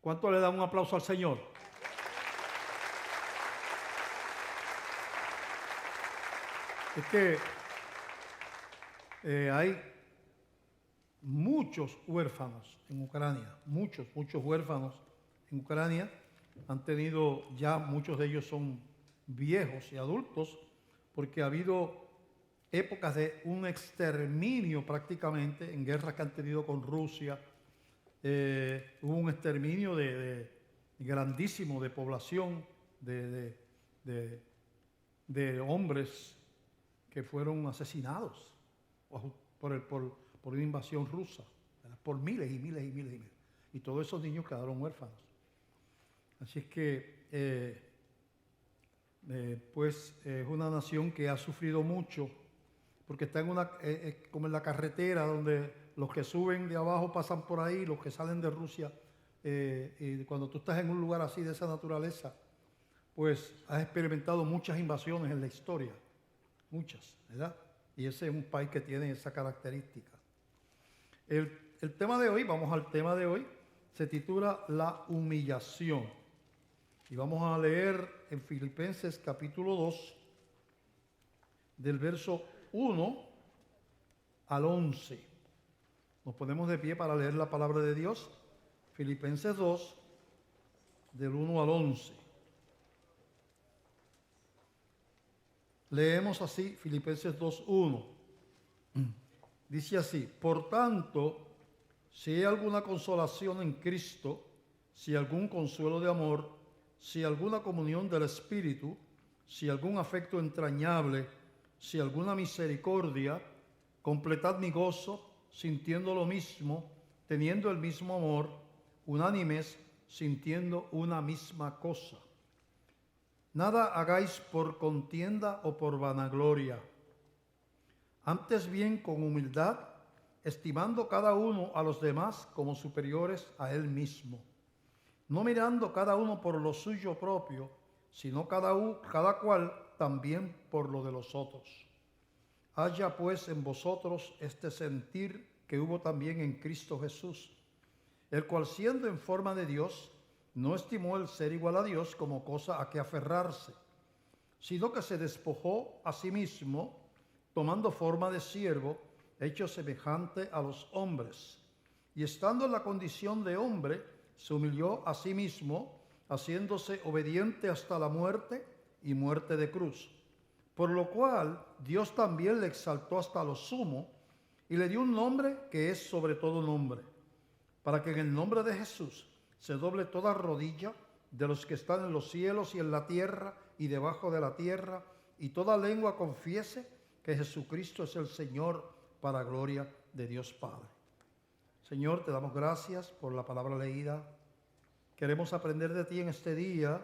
¿Cuánto le dan un aplauso al Señor? Es que hay muchos huérfanos en Ucrania, muchos huérfanos en Ucrania. Han tenido ya, muchos de ellos son viejos y adultos, porque ha habido épocas de un exterminio prácticamente en guerras que han tenido con Rusia. Hubo un exterminio grandísimo de población, de hombres que fueron asesinados por una invasión rusa, ¿verdad? Por miles y miles y miles y miles. Y todos esos niños quedaron huérfanos. Así es que, pues, es una nación que ha sufrido mucho, porque está como en la carretera, donde los que suben de abajo pasan por ahí, los que salen de Rusia. Y cuando tú estás en un lugar así de esa naturaleza, pues has experimentado muchas invasiones en la historia, muchas, ¿verdad? Y ese es un país que tiene esa característica. El tema de hoy, vamos al tema de hoy, se titula La humillación. Y vamos a leer en Filipenses capítulo 2, del verso 1 al 11. Nos ponemos de pie para leer la palabra de Dios. Filipenses 2, del 1 al 11. Leemos así, Filipenses 2:1. Dice así: por tanto, si hay alguna consolación en Cristo, si algún consuelo de amor, si alguna comunión del Espíritu, si algún afecto entrañable, si alguna misericordia, completad mi gozo, sintiendo lo mismo, teniendo el mismo amor, unánimes, sintiendo una misma cosa. Nada hagáis por contienda o por vanagloria. Antes bien con humildad, estimando cada uno a los demás como superiores a él mismo. No mirando cada uno por lo suyo propio, sino cada cual también por lo de los otros. Haya pues en vosotros este sentir que hubo también en Cristo Jesús, el cual siendo en forma de Dios, no estimó el ser igual a Dios como cosa a que aferrarse, sino que se despojó a sí mismo, tomando forma de siervo, hecho semejante a los hombres. Y estando en la condición de hombre, se humilló a sí mismo, haciéndose obediente hasta la muerte y muerte de cruz. Por lo cual Dios también le exaltó hasta lo sumo y le dio un nombre que es sobre todo nombre, para que en el nombre de Jesús se doble toda rodilla de los que están en los cielos y en la tierra y debajo de la tierra, y toda lengua confiese que Jesucristo es el Señor, para gloria de Dios Padre. Señor, te damos gracias por la palabra leída. Queremos aprender de ti en este día,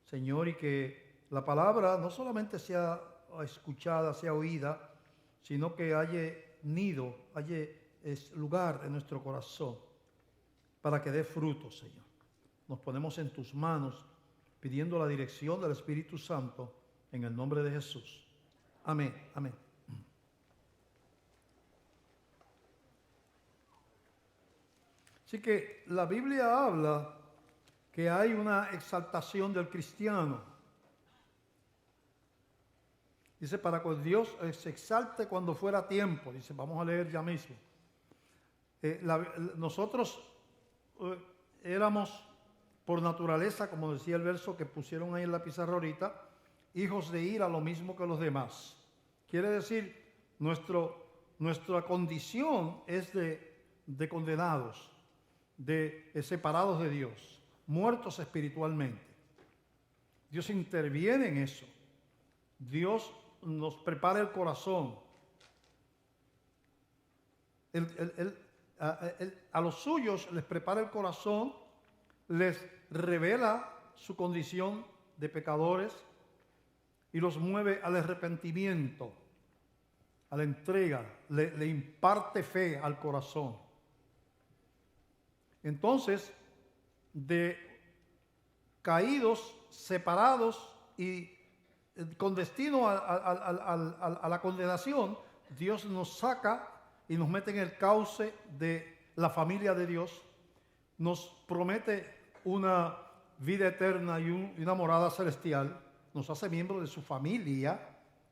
Señor, y que la palabra no solamente sea escuchada, sea oída, sino que haya nido, haya lugar en nuestro corazón para que dé fruto, Señor. Nos ponemos en tus manos pidiendo la dirección del Espíritu Santo en el nombre de Jesús. Amén, amén. Así que la Biblia habla que hay una exaltación del cristiano. Dice, para que Dios se exalte cuando fuera tiempo. Dice, vamos a leer ya mismo. Nosotros éramos por naturaleza, como decía el verso que pusieron ahí en la pizarra ahorita, hijos de ira, lo mismo que los demás. Quiere decir, nuestra condición es de condenados, de separados de Dios, muertos espiritualmente. Dios interviene en eso. Dios nos prepara el corazón. A los suyos les prepara el corazón, les revela su condición de pecadores y los mueve al arrepentimiento, a la entrega, le imparte fe al corazón. Entonces, de caídos, separados y con destino a la condenación, Dios nos saca y nos mete en el cauce de la familia de Dios, nos promete una vida eterna y una morada celestial, nos hace miembros de su familia,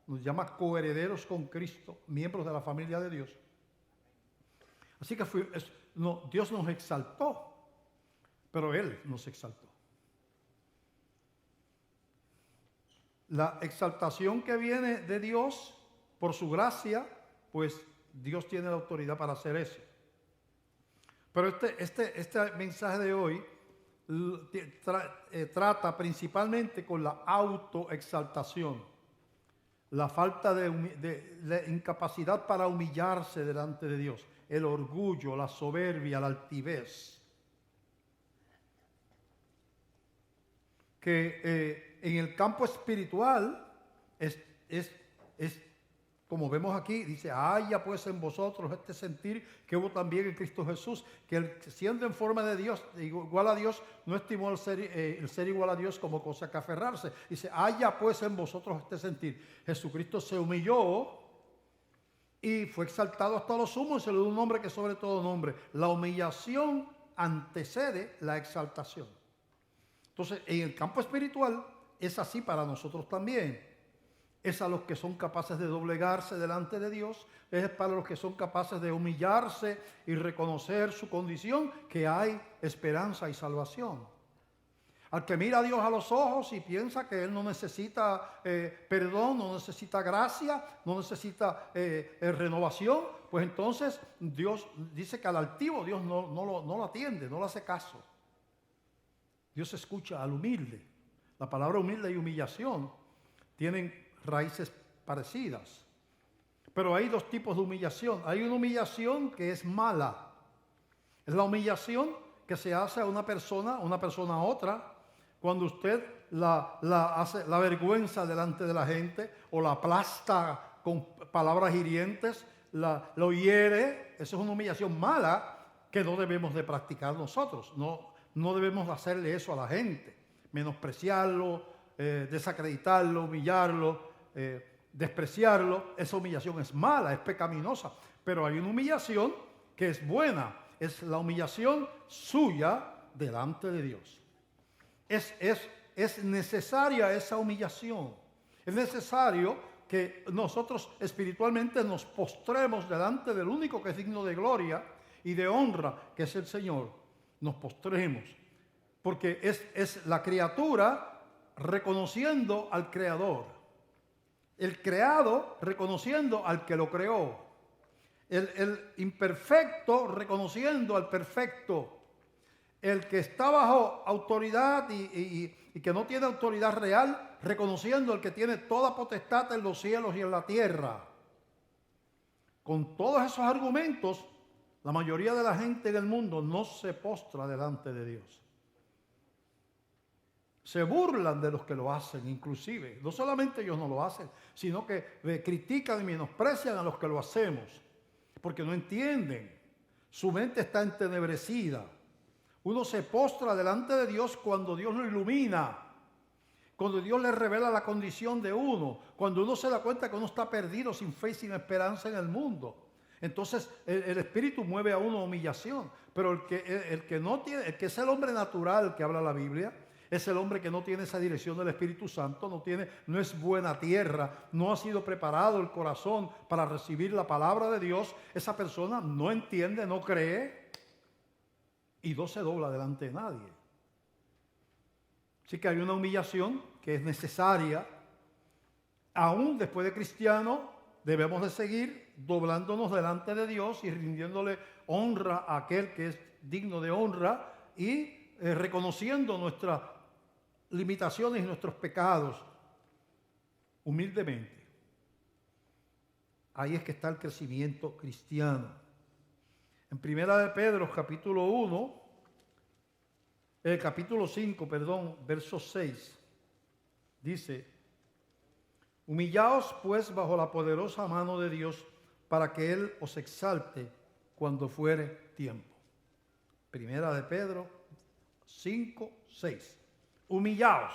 nos llama coherederos con Cristo, miembros de la familia de Dios. Así que Dios nos exaltó, pero Él nos exaltó. La exaltación que viene de Dios por su gracia, pues Dios tiene la autoridad para hacer eso. Pero este mensaje de hoy trata principalmente con la autoexaltación, la falta de incapacidad para humillarse delante de Dios, el orgullo, la soberbia, la altivez. Que en el campo espiritual es como vemos aquí, dice, haya pues en vosotros este sentir que hubo también en Cristo Jesús, que siendo en forma de Dios, igual a Dios, no estimó el ser igual a Dios como cosa que aferrarse. Dice, haya pues en vosotros este sentir. Jesucristo se humilló y fue exaltado hasta lo sumo y se le dio un nombre que sobre todo nombre. La humillación antecede la exaltación. Entonces, en el campo espiritual es así para nosotros también. Es a los que son capaces de doblegarse delante de Dios, es para los que son capaces de humillarse y reconocer su condición, que hay esperanza y salvación. Al que mira a Dios a los ojos y piensa que Él no necesita perdón, no necesita gracia, no necesita renovación, pues entonces Dios dice que al altivo Dios no lo atiende, no le hace caso. Dios escucha al humilde. La palabra humilde y humillación tienen raíces parecidas. Pero hay dos tipos de humillación. Hay una humillación que es mala. Es la humillación que se hace a una persona a otra, cuando usted la avergüenza delante de la gente o la aplasta con palabras hirientes, lo hiere. Eso es una humillación mala que no debemos de practicar nosotros. No debemos hacerle eso a la gente. Menospreciarlo, desacreditarlo, humillarlo, despreciarlo. Esa humillación es mala, es pecaminosa, pero hay una humillación que es buena, es la humillación suya delante de Dios. Es necesaria esa humillación, es necesario que nosotros espiritualmente nos postremos delante del único que es digno de gloria y de honra, que es el Señor. Nos postremos, porque es la criatura reconociendo al Creador. El creado reconociendo al que lo creó. El imperfecto reconociendo al perfecto. El que está bajo autoridad y que no tiene autoridad real, reconociendo al que tiene toda potestad en los cielos y en la tierra. Con todos esos argumentos, la mayoría de la gente en el mundo no se postra delante de Dios. Se burlan de los que lo hacen, inclusive. No solamente ellos no lo hacen, sino que critican y menosprecian a los que lo hacemos, porque no entienden. Su mente está entenebrecida. Uno se postra delante de Dios cuando Dios lo ilumina, cuando Dios le revela la condición de uno, cuando uno se da cuenta que uno está perdido, sin fe y sin esperanza en el mundo. Entonces el Espíritu mueve a uno a humillación. Pero el que es el hombre natural que habla la Biblia, es el hombre que no tiene esa dirección del Espíritu Santo, no es buena tierra, no ha sido preparado el corazón para recibir la palabra de Dios. Esa persona no entiende, no cree y no se dobla delante de nadie. Así que hay una humillación que es necesaria. Aún después de cristiano, debemos de seguir doblándonos delante de Dios y rindiéndole honra a aquel que es digno de honra y reconociendo nuestras limitaciones y nuestros pecados humildemente. Ahí es que está el crecimiento cristiano. En Primera de Pedro, capítulo 5, verso 6, dice: humillaos pues bajo la poderosa mano de Dios, para que Él os exalte cuando fuere tiempo. Primera de Pedro 5, 6. Humillaos.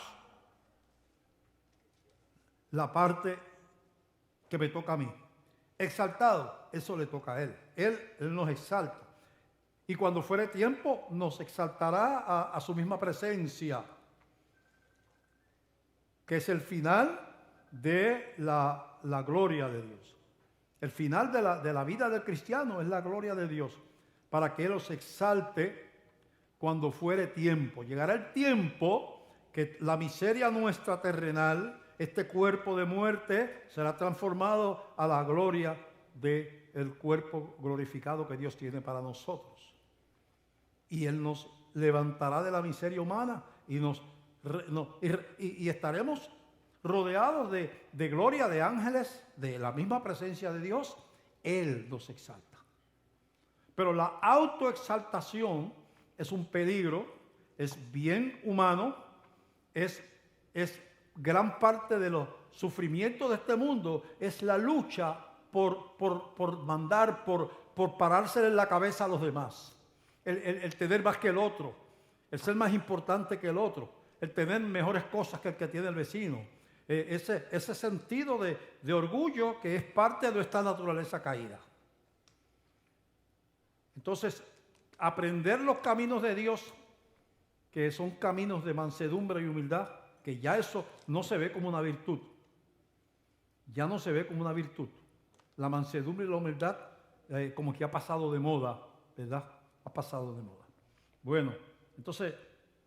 La parte que me toca a mí. Exaltado, eso le toca a Él. Él nos exalta. Y cuando fuere tiempo, nos exaltará a su misma presencia, que es el final de la gloria de Dios. El final de la vida del cristiano es la gloria de Dios, para que Él los exalte cuando fuere tiempo. Llegará el tiempo que la miseria nuestra terrenal, este cuerpo de muerte, será transformado a la gloria del cuerpo glorificado que Dios tiene para nosotros. Y Él nos levantará de la miseria humana y estaremos rodeados de gloria, de ángeles, de la misma presencia de Dios. Él nos exalta. Pero la autoexaltación es un peligro, es bien humano, es gran parte de los sufrimientos de este mundo, es la lucha por mandar, por pararse en la cabeza a los demás. El tener más que el otro, el ser más importante que el otro, el tener mejores cosas que el que tiene el vecino. Ese sentido de orgullo que es parte de nuestra naturaleza caída. Entonces, aprender los caminos de Dios, que son caminos de mansedumbre y humildad, que ya eso no se ve como una virtud. Ya no se ve como una virtud. La mansedumbre y la humildad como que ha pasado de moda, ¿verdad? Ha pasado de moda. Bueno, entonces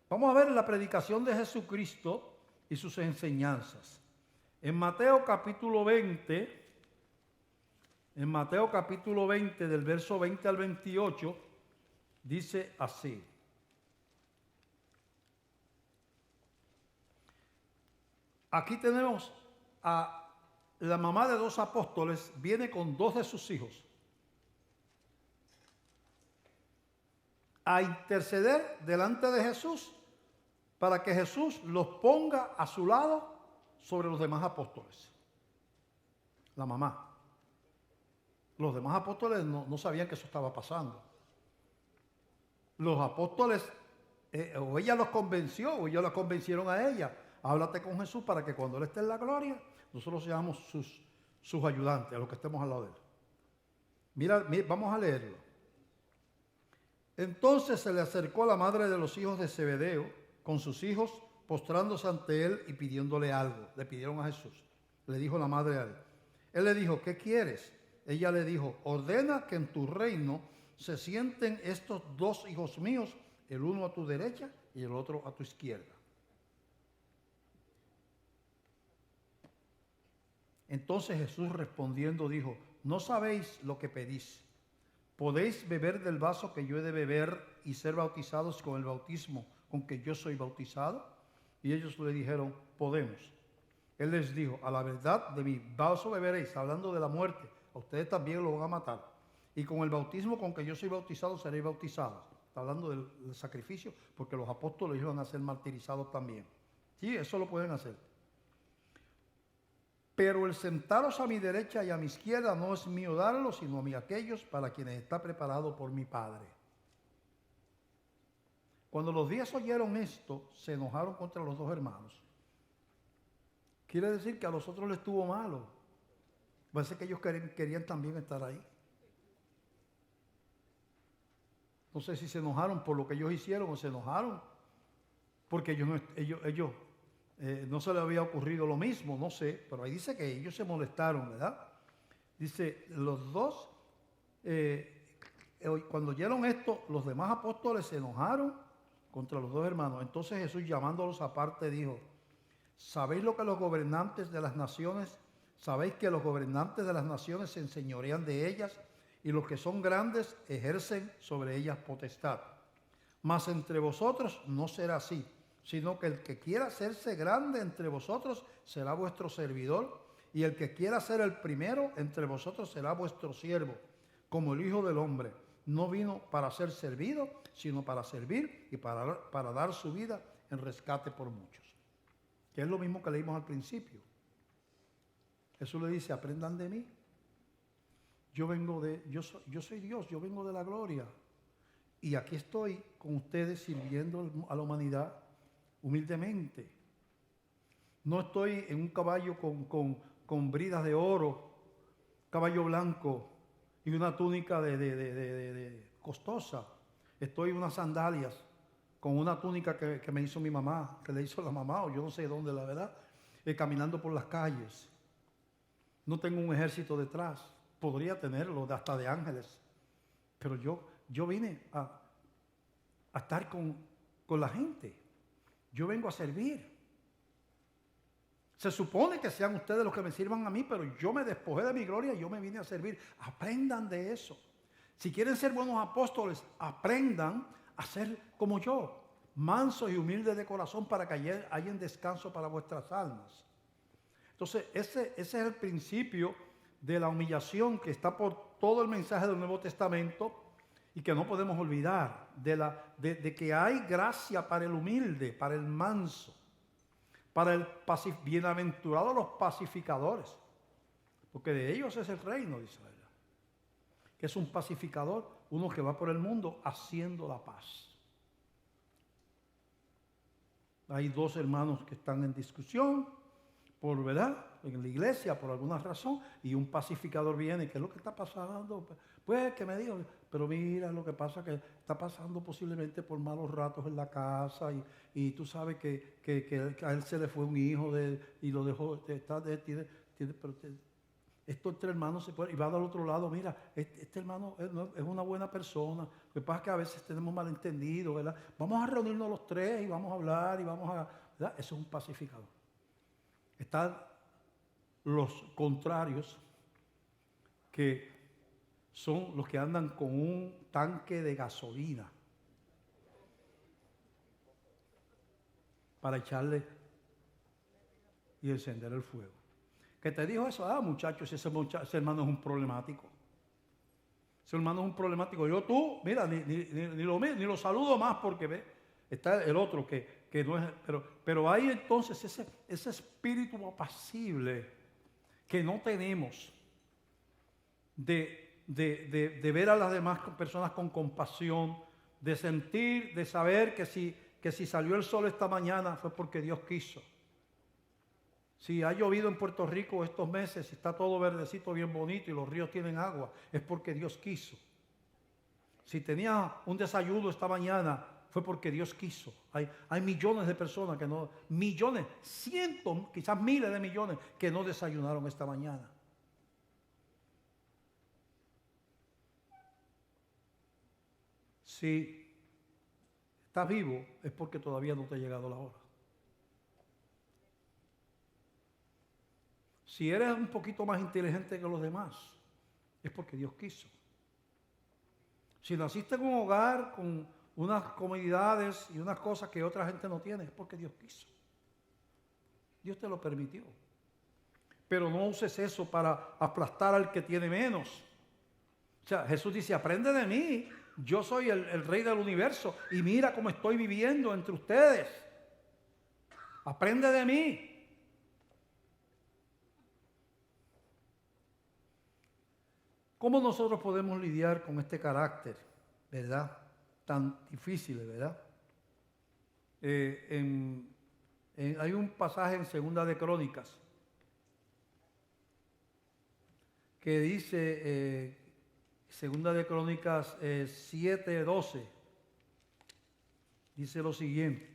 vamos a ver la predicación de Jesucristo y sus enseñanzas. En Mateo capítulo 20, del verso 20 al 28, dice así. Aquí tenemos a la mamá de dos apóstoles, viene con dos de sus hijos a interceder delante de Jesús para que Jesús los ponga a su lado sobre los demás apóstoles. La mamá. Los demás apóstoles no sabían que eso estaba pasando. Los apóstoles, o ella los convenció, o ellos la convencieron a ella. Háblate con Jesús para que cuando Él esté en la gloria, nosotros seamos sus ayudantes, a los que estemos al lado de Él. Mira, vamos a leerlo. Entonces se le acercó la madre de los hijos de Zebedeo con sus hijos, postrándose ante Él y pidiéndole algo. Le pidieron a Jesús. Le dijo la madre a Él. Él le dijo, ¿qué quieres? Ella le dijo, ordena que en tu reino se sienten estos dos hijos míos, el uno a tu derecha y el otro a tu izquierda. Entonces Jesús respondiendo dijo, no sabéis lo que pedís. ¿Podéis beber del vaso que yo he de beber y ser bautizados con el bautismo con que yo soy bautizado? Y ellos le dijeron, podemos. Él les dijo, a la verdad de mi vaso beberéis, hablando de la muerte, a ustedes también lo van a matar. Y con el bautismo con que yo soy bautizado seréis bautizados. Está hablando del sacrificio, porque los apóstoles iban a ser martirizados también. Sí, eso lo pueden hacer. Pero el sentaros a mi derecha y a mi izquierda no es mío darlo, sino a mí aquellos para quienes está preparado por mi Padre. Cuando los 10 oyeron esto, se enojaron contra los dos hermanos. Quiere decir que a los otros les estuvo malo. Parece que ellos querían también estar ahí. No sé si se enojaron por lo que ellos hicieron o se enojaron porque ellos no se les había ocurrido lo mismo, no sé, pero ahí dice que ellos se molestaron, ¿verdad? Dice, los dos, cuando oyeron esto, los demás apóstoles se enojaron contra los dos hermanos. Entonces Jesús, llamándolos aparte, dijo, ¿sabéis lo que los gobernantes de las naciones, sabéis que los gobernantes de las naciones se enseñorean de ellas y los que son grandes ejercen sobre ellas potestad? Mas entre vosotros no será así, sino que el que quiera hacerse grande entre vosotros será vuestro servidor, y el que quiera ser el primero entre vosotros será vuestro siervo, como el Hijo del Hombre. No vino para ser servido, sino para servir y para dar su vida en rescate por muchos. Que es lo mismo que leímos al principio. Jesús le dice, aprendan de mí. Yo soy Dios, yo vengo de la gloria. Y aquí estoy con ustedes sirviendo a la humanidad humildemente. No estoy en un caballo con bridas de oro, caballo blanco y una túnica de costosa. Estoy en unas sandalias con una túnica que me hizo mi mamá, que le hizo la mamá, o yo no sé dónde, la verdad, caminando por las calles. No tengo un ejército detrás. Podría tenerlo, hasta de ángeles. Pero yo vine a estar con la gente. Yo vengo a servir. Se supone que sean ustedes los que me sirvan a mí, pero yo me despojé de mi gloria y yo me vine a servir. Aprendan de eso. Si quieren ser buenos apóstoles, aprendan a ser como yo, mansos y humildes de corazón, para que haya descanso para vuestras almas. Entonces, ese es el principio de la humillación que está por todo el mensaje del Nuevo Testamento y que no podemos olvidar, de que hay gracia para el humilde, para el manso, para el bienaventurado los pacificadores, porque de ellos es el reino de Israel, que es un pacificador, uno que va por el mundo haciendo la paz. Hay dos hermanos que están en discusión, por verdad, en la iglesia, por alguna razón, y un pacificador viene, ¿qué es lo que está pasando? Pues que me dijo, pero mira, lo que pasa que está pasando posiblemente por malos ratos en la casa, y tú sabes que a él se le fue un hijo y lo dejó, estos tres hermanos se pueden, y va al otro lado, mira, este hermano es una buena persona, lo que pasa es que a veces tenemos malentendido, ¿verdad? Vamos a reunirnos los tres y vamos a hablar y vamos a, ¿verdad? Eso es un pacificador. Están los contrarios, que son los que andan con un tanque de gasolina para echarle y encender el fuego. ¿Qué te dijo eso? Muchachos, ese hermano es un problemático. Ese hermano es un problemático. Mira, ni lo saludo más, porque ve, está el otro que no es, pero hay entonces ese espíritu apacible que no tenemos de ver a las demás personas con compasión, de sentir, de saber que si salió el sol esta mañana fue porque Dios quiso. Si ha llovido en Puerto Rico estos meses y está todo verdecito, bien bonito, y los ríos tienen agua, es porque Dios quiso. Si tenía un desayuno esta mañana, fue porque Dios quiso. Hay millones de personas que no, millones, cientos, quizás miles de millones que no desayunaron esta mañana. Si estás vivo, es porque todavía no te ha llegado la hora. Si eres un poquito más inteligente que los demás, es porque Dios quiso. Si naciste en un hogar con unas comodidades y unas cosas que otra gente no tiene, es porque Dios quiso. Dios te lo permitió. Pero no uses eso para aplastar al que tiene menos. O sea, Jesús dice, aprende de mí. Yo soy el rey del universo y mira cómo estoy viviendo entre ustedes. Aprende de mí. ¿Cómo nosotros podemos lidiar con este carácter, verdad? Tan difícil, ¿verdad? Hay un pasaje en Segunda de Crónicas que dice, Segunda de Crónicas 7:12, dice lo siguiente.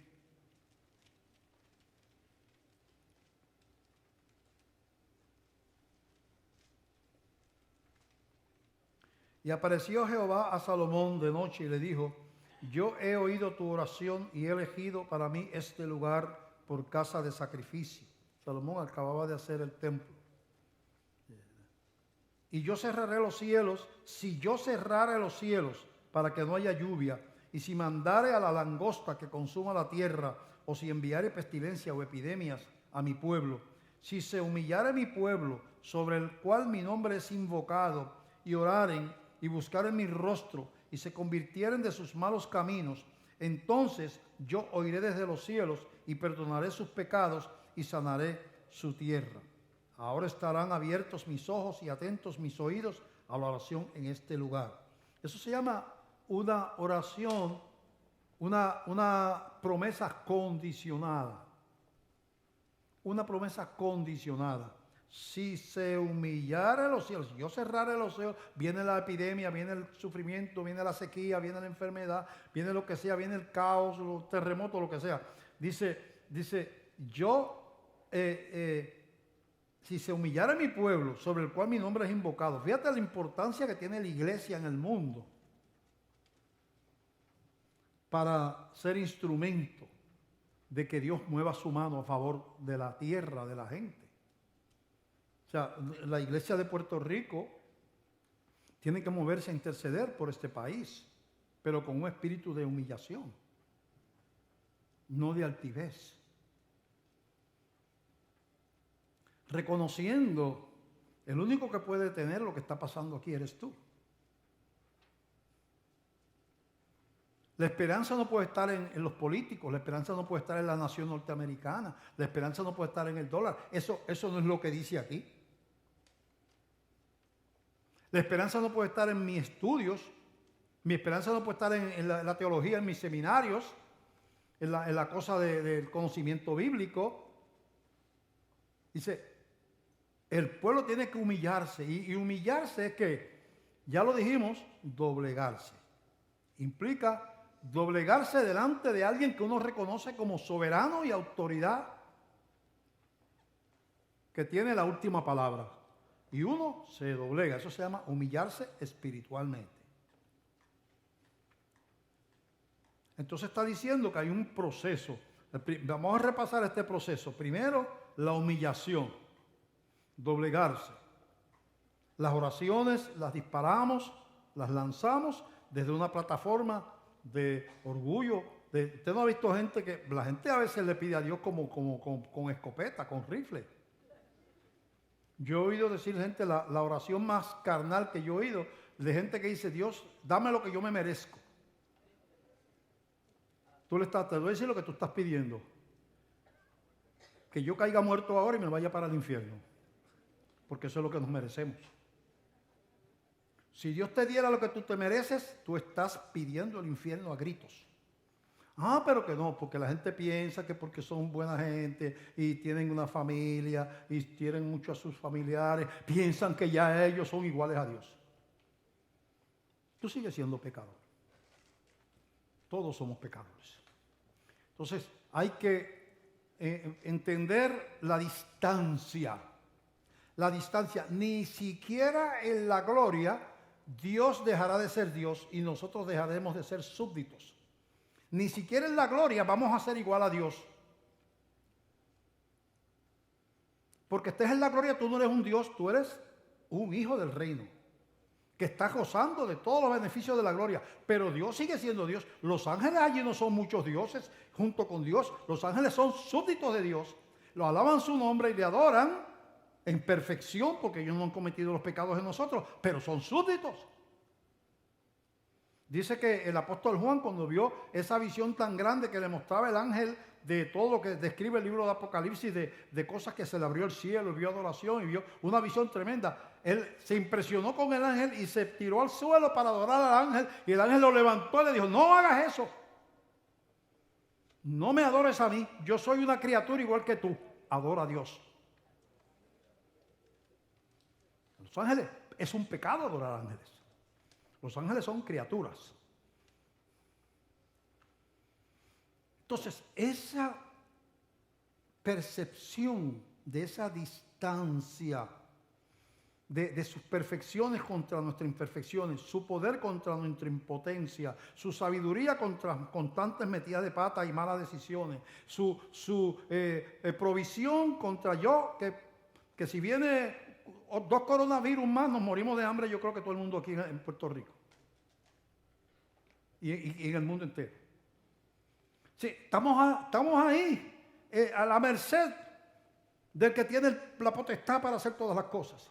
Y apareció Jehová a Salomón de noche y le dijo, yo he oído tu oración y he elegido para mí este lugar por casa de sacrificio. Salomón acababa de hacer el templo. Y yo cerraré los cielos, si yo cerrare los cielos para que no haya lluvia, y si mandare a la langosta que consuma la tierra, o si enviare pestilencia o epidemias a mi pueblo, si se humillare mi pueblo, sobre el cual mi nombre es invocado, y oraren y buscaren mi rostro, y se convirtieren de sus malos caminos, entonces yo oiré desde los cielos, y perdonaré sus pecados, y sanaré su tierra. Ahora estarán abiertos mis ojos y atentos mis oídos a la oración en este lugar. Eso se llama una oración, una promesa condicionada. Una promesa condicionada. si se humillare los cielos, si yo cerrare los cielos, viene la epidemia, viene el sufrimiento, viene la sequía, viene la enfermedad, viene lo que sea, viene el caos, los terremotos, lo que sea. Dice, si se humillara mi pueblo, sobre el cual mi nombre es invocado. Fíjate la importancia que tiene la iglesia en el mundo para ser instrumento de que Dios mueva su mano a favor de la tierra, de la gente. O sea, la iglesia de Puerto Rico tiene que moverse a interceder por este país, pero con un espíritu de humillación, no de altivez. Reconociendo, el único que puede detener lo que está pasando aquí eres tú. La esperanza no puede estar en los políticos, la esperanza no puede estar en la nación norteamericana, la esperanza no puede estar en el dólar. Eso no es lo que dice aquí. La esperanza no puede estar en mis estudios, mi esperanza no puede estar en la teología, en mis seminarios, en la cosa del conocimiento bíblico. Dice, el pueblo tiene que humillarse, y humillarse es que, ya lo dijimos, doblegarse. Implica doblegarse delante de alguien que uno reconoce como soberano y autoridad, que tiene la última palabra. Y uno se doblega, eso se llama humillarse espiritualmente. Entonces está diciendo que hay un proceso. Vamos a repasar este proceso. Primero, la humillación, doblegarse. Las oraciones las disparamos, las lanzamos desde una plataforma de orgullo. Usted no ha visto gente que, la gente a veces le pide a Dios como con escopeta, con rifle. Yo he oído decir gente, la oración más carnal que yo he oído, de gente que dice, Dios, dame lo que yo me merezco. Te voy a decir lo que tú estás pidiendo. Que yo caiga muerto ahora y me vaya para el infierno. Porque eso es lo que nos merecemos. Si Dios te diera lo que tú te mereces, tú estás pidiendo el infierno a gritos. Ah, pero que no, porque la gente piensa que porque son buena gente y tienen una familia y tienen mucho a sus familiares, piensan que ya ellos son iguales a Dios. Tú sigues siendo pecador. Todos somos pecadores. Entonces, hay que entender la distancia. La distancia. Ni siquiera en la gloria Dios dejará de ser Dios y nosotros dejaremos de ser súbditos. Ni siquiera en la gloria vamos a ser igual a Dios. Porque estés en la gloria, tú no eres un Dios, tú eres un hijo del reino, que está gozando de todos los beneficios de la gloria. Pero Dios sigue siendo Dios. Los ángeles allí no son muchos dioses junto con Dios. Los ángeles son súbditos de Dios. Lo alaban su nombre y le adoran en perfección, porque ellos no han cometido los pecados de nosotros, pero son súbditos. Dice que el apóstol Juan, cuando vio esa visión tan grande que le mostraba el ángel de todo lo que describe el libro de Apocalipsis, de cosas que se le abrió el cielo, vio adoración y vio una visión tremenda, él se impresionó con el ángel y se tiró al suelo para adorar al ángel, y el ángel lo levantó y le dijo, no hagas eso, no me adores a mí, yo soy una criatura igual que tú, adora a Dios. Los ángeles, es un pecado adorar a ángeles. Los ángeles son criaturas. Entonces, esa percepción de esa distancia de sus perfecciones contra nuestras imperfecciones, su poder contra nuestra impotencia, su sabiduría contra constantes metidas de pata y malas decisiones, su provisión contra yo, que si viene 2 coronavirus más, nos morimos de hambre, yo creo que todo el mundo aquí en Puerto Rico. Y en el mundo entero. Sí, estamos ahí, a la merced del que tiene la potestad para hacer todas las cosas.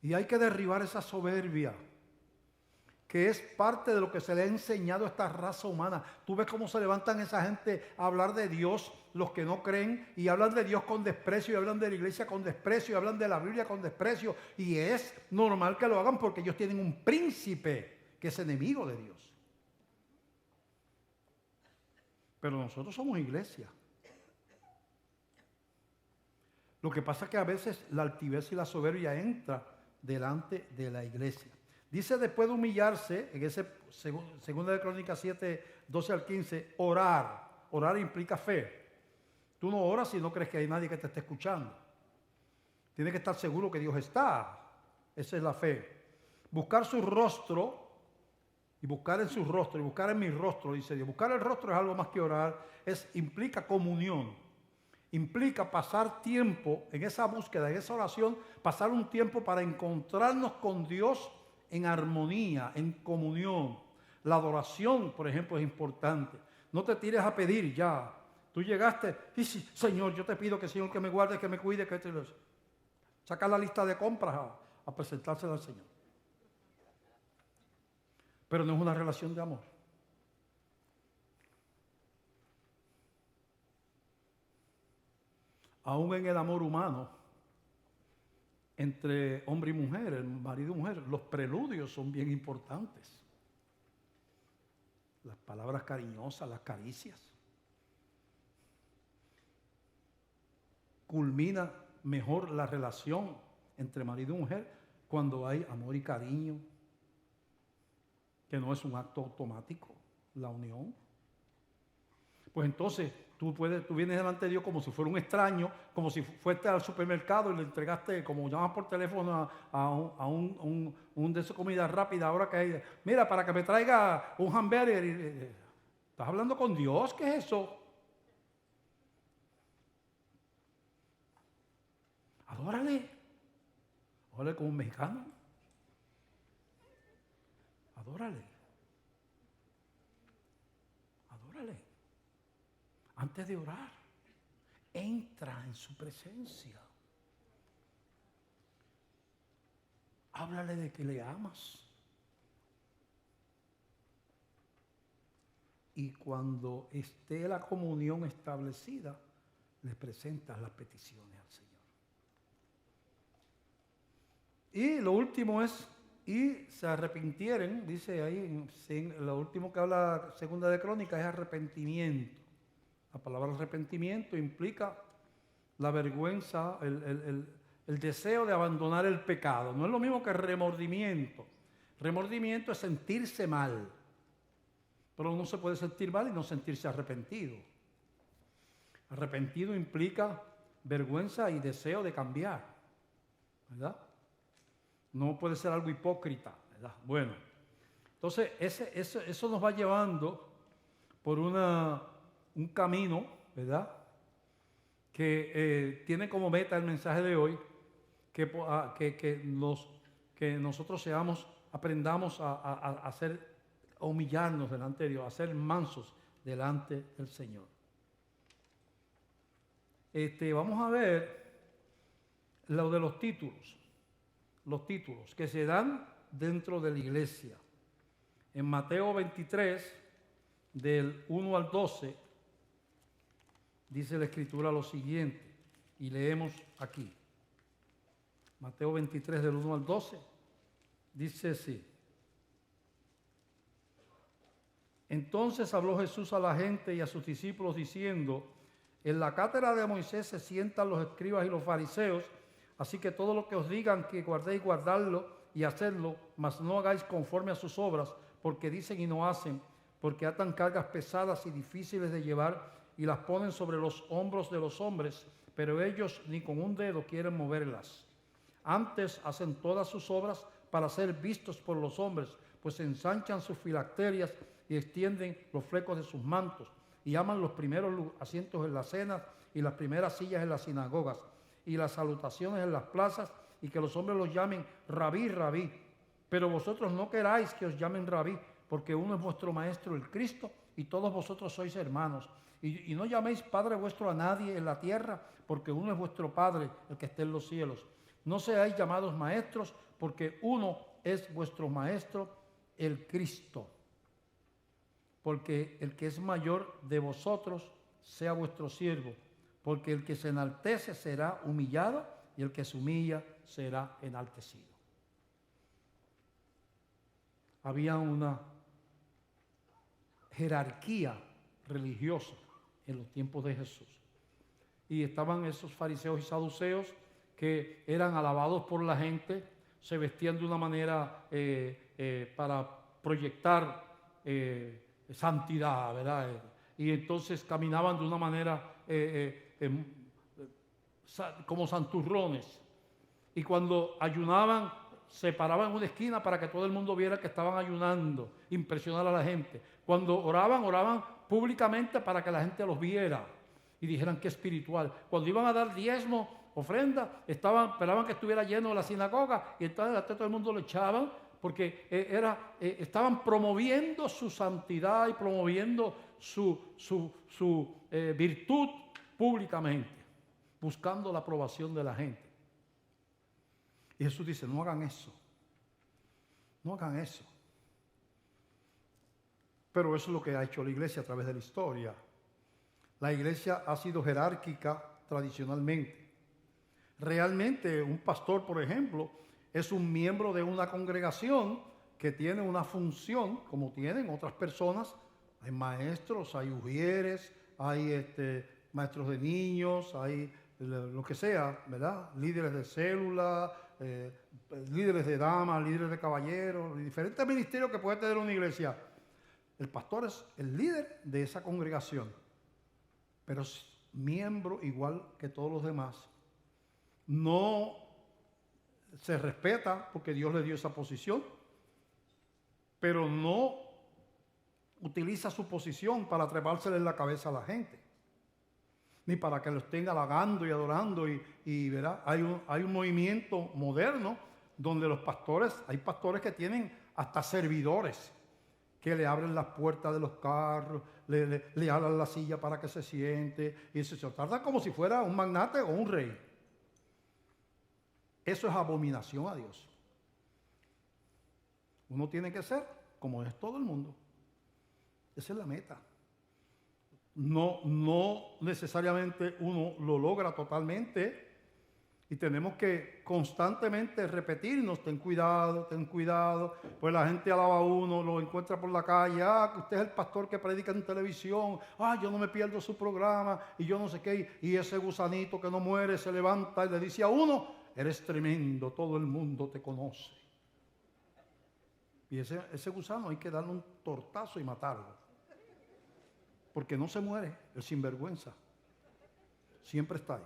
Y hay que derribar esa soberbia, que es parte de lo que se le ha enseñado a esta raza humana. Tú ves cómo se levantan esa gente a hablar de Dios, los que no creen, y hablan de Dios con desprecio, y hablan de la iglesia con desprecio, y hablan de la Biblia con desprecio, y es normal que lo hagan porque ellos tienen un príncipe que es enemigo de Dios. Pero nosotros somos iglesia. Lo que pasa es que a veces la altivez y la soberbia entra delante de la iglesia. Dice después de humillarse, en ese segunda de Crónicas 7, 12 al 15, orar. Orar implica fe. Tú no oras si no crees que hay nadie que te esté escuchando. Tienes que estar seguro que Dios está. Esa es la fe. Buscar su rostro, y buscar en su rostro, y buscar en mi rostro, dice Dios. Buscar el rostro es algo más que orar, implica comunión. Implica pasar tiempo en esa búsqueda, en esa oración, pasar un tiempo para encontrarnos con Dios en armonía, en comunión. La adoración, por ejemplo, es importante. No te tires a pedir ya. Tú llegaste y sí, Señor, yo te pido que Señor que me guarde, que me cuide, que te... Saca la lista de compras a presentársela al Señor. Pero no es una relación de amor. Aún en el amor humano, entre hombre y mujer, el marido y mujer, los preludios son bien importantes. Las palabras cariñosas, las caricias. Culmina mejor la relación entre marido y mujer cuando hay amor y cariño, que no es un acto automático, la unión. Pues entonces tú vienes delante de Dios como si fuera un extraño, como si fuiste al supermercado y le entregaste, como llamas por teléfono a un de esas comidas rápidas, ahora que hay, mira, para que me traiga un hamburger. ¿Estás hablando con Dios? ¿Qué es eso? Adórale. Adórale como un mexicano. Adórale. Adórale. Antes de orar, entra en su presencia. Háblale de que le amas. Y cuando esté la comunión establecida, le presentas las peticiones al Señor. Y lo último es, y se arrepintieren, dice ahí, lo último que habla segunda de Crónicas es arrepentimiento. La palabra arrepentimiento implica la vergüenza, el deseo de abandonar el pecado. No es lo mismo que remordimiento. Remordimiento es sentirse mal. Pero uno se puede sentir mal y no sentirse arrepentido. Arrepentido implica vergüenza y deseo de cambiar, ¿verdad? No puede ser algo hipócrita, ¿verdad? Bueno, entonces eso nos va llevando por un camino, ¿verdad? Que tiene como meta el mensaje de hoy, que nosotros aprendamos a humillarnos delante de Dios, a ser mansos delante del Señor. Vamos a ver lo de los títulos que se dan dentro de la iglesia. En Mateo 23, del 1 al 12, dice la Escritura lo siguiente, y leemos aquí. Mateo 23, del 1 al 12, dice así. Entonces habló Jesús a la gente y a sus discípulos diciendo: en la cátedra de Moisés se sientan los escribas y los fariseos, así que todo lo que os digan que guardéis, guardadlo y hacedlo, mas no hagáis conforme a sus obras, porque dicen y no hacen, porque atan cargas pesadas y difíciles de llevar y las ponen sobre los hombros de los hombres, pero ellos ni con un dedo quieren moverlas. Antes hacen todas sus obras para ser vistos por los hombres, pues ensanchan sus filacterias y extienden los flecos de sus mantos, y aman los primeros asientos en las cenas y las primeras sillas en las sinagogas, y las salutaciones en las plazas, y que los hombres los llamen rabí, rabí. Pero vosotros no queráis que os llamen rabí, porque uno es vuestro maestro, el Cristo, y todos vosotros sois hermanos. Y no llaméis Padre vuestro a nadie en la tierra, porque uno es vuestro Padre, el que esté en los cielos. No seáis llamados maestros, porque uno es vuestro maestro, el Cristo. Porque el que es mayor de vosotros sea vuestro siervo, porque el que se enaltece será humillado, y el que se humilla será enaltecido. Había una jerarquía religiosa en los tiempos de Jesús. y estaban esos fariseos y saduceos que eran alabados por la gente, se vestían de una manera para proyectar santidad, ¿verdad? Y entonces caminaban de una manera como santurrones. Y cuando ayunaban, se paraban en una esquina para que todo el mundo viera que estaban ayunando, impresionar a la gente. Cuando oraban, oraban públicamente para que la gente los viera y dijeran que espiritual. Cuando iban a dar diezmo, ofrenda, esperaban que estuviera lleno la sinagoga y entonces hasta todo el mundo lo echaban porque estaban promoviendo su santidad y promoviendo su virtud públicamente, buscando la aprobación de la gente. Y Jesús dice, no hagan eso, no hagan eso. Pero eso es lo que ha hecho la iglesia a través de la historia. La iglesia ha sido jerárquica tradicionalmente. Realmente un pastor, por ejemplo, es un miembro de una congregación que tiene una función, como tienen otras personas. Hay maestros, hay ujieres, hay maestros de niños, hay lo que sea, ¿verdad? Líderes de célula, líderes de damas, líderes de caballeros, diferentes ministerios que puede tener una iglesia. El pastor es el líder de esa congregación, pero es miembro igual que todos los demás. No se respeta porque Dios le dio esa posición, pero no utiliza su posición para trepársele en la cabeza a la gente, ni para que lo estén halagando y adorando. Y ¿verdad? Hay un movimiento moderno donde hay pastores que tienen hasta servidores que le abren las puertas de los carros, le alan la silla para que se siente, y se trata como si fuera un magnate o un rey. Eso es abominación a Dios. Uno tiene que ser como es todo el mundo. Esa es la meta. No necesariamente uno lo logra totalmente y tenemos que constantemente repetirnos, ten cuidado, pues la gente alaba a uno, lo encuentra por la calle, que usted es el pastor que predica en televisión, yo no me pierdo su programa y yo no sé qué, y ese gusanito que no muere se levanta y le dice a uno, eres tremendo, todo el mundo te conoce. Y ese gusano hay que darle un tortazo y matarlo. Porque no se muere, el sinvergüenza. Siempre está ahí.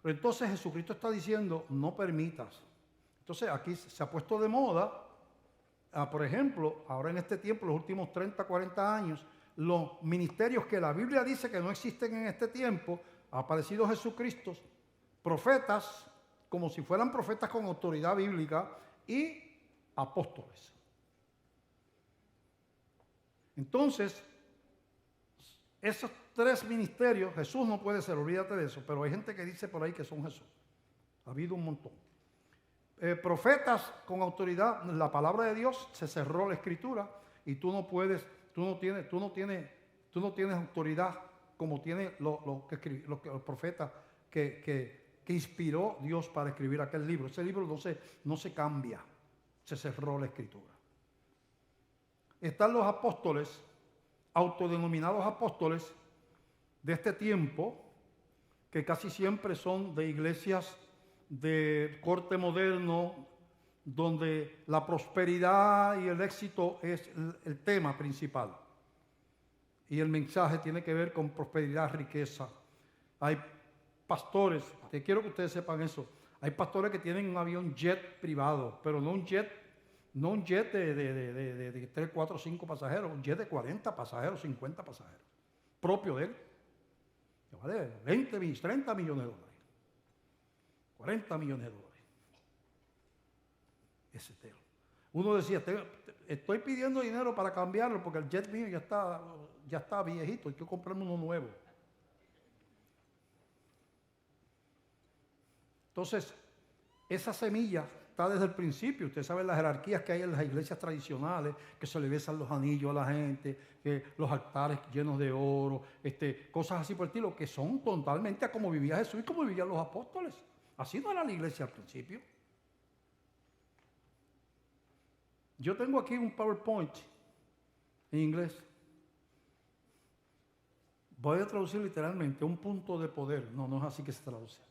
Pero entonces Jesucristo está diciendo, no permitas. Entonces aquí se ha puesto de moda, por ejemplo, ahora en este tiempo, los últimos 30, 40 años, los ministerios que la Biblia dice que no existen en este tiempo, ha aparecido Jesucristo, profetas, como si fueran profetas con autoridad bíblica, y apóstoles. Entonces, esos tres ministerios, Jesús no puede ser, olvídate de eso, pero hay gente que dice por ahí que son Jesús. Ha habido un montón. Profetas con autoridad, la palabra de Dios, se cerró la escritura y tú no tienes autoridad como tiene los profetas que inspiró Dios para escribir aquel libro. Ese libro no se cambia, se cerró la escritura. Están los apóstoles, autodenominados apóstoles de este tiempo, que casi siempre son de iglesias de corte moderno, donde la prosperidad y el éxito es el tema principal. Y el mensaje tiene que ver con prosperidad, riqueza. Hay pastores, quiero que ustedes sepan eso, hay pastores que tienen un avión jet privado, pero no un jet de 3, 4, 5 pasajeros, un jet de 40 pasajeros, 50 pasajeros, propio de él, que vale 30 millones de dólares, 40 millones de dólares. Ese tema. Uno decía, estoy pidiendo dinero para cambiarlo porque el jet mío ya está viejito, hay que comprarme uno nuevo. Entonces, esa semilla está desde el principio. Usted sabe las jerarquías que hay en las iglesias tradicionales, que se le besan los anillos a la gente, que los altares llenos de oro, cosas así por el estilo, que son totalmente a como vivía Jesús y como vivían los apóstoles. Así no era la iglesia al principio. Yo tengo aquí un PowerPoint en inglés. Voy a traducir literalmente, un punto de poder. No, no es así que se traduce.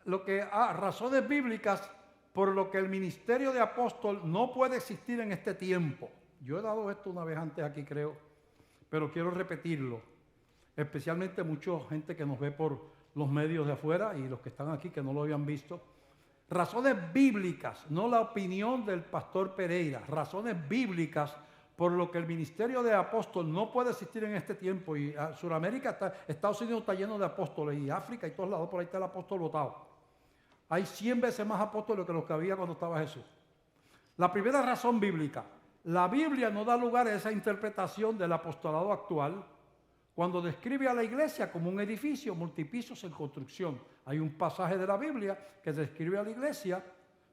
Razones bíblicas por lo que el ministerio de apóstol no puede existir en este tiempo. Yo he dado esto una vez antes aquí, creo, pero quiero repetirlo. Especialmente mucha gente que nos ve por los medios de afuera y los que están aquí que no lo habían visto. Razones bíblicas, no la opinión del pastor Pereira. Razones bíblicas por lo que el ministerio de apóstol no puede existir en este tiempo. Y Sudamérica, Estados Unidos está lleno de apóstoles, y África y todos lados, por ahí está el apóstol botado. Hay 100 veces más apóstoles que los que había cuando estaba Jesús. La primera razón bíblica: la Biblia no da lugar a esa interpretación del apostolado actual cuando describe a la iglesia como un edificio multipisos en construcción. Hay un pasaje de la Biblia que describe a la iglesia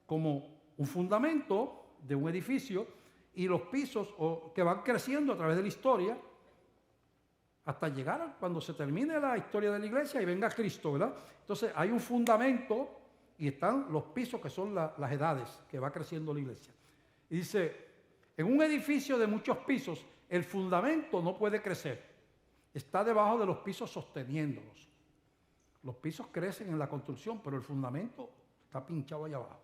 como un fundamento de un edificio y los pisos que van creciendo a través de la historia hasta llegar cuando se termine la historia de la iglesia y venga Cristo, ¿verdad? Entonces hay un fundamento y están los pisos que son las edades que va creciendo la iglesia. Y dice, en un edificio de muchos pisos, el fundamento no puede crecer. Está debajo de los pisos sosteniéndolos. Los pisos crecen en la construcción, pero el fundamento está pinchado allá abajo.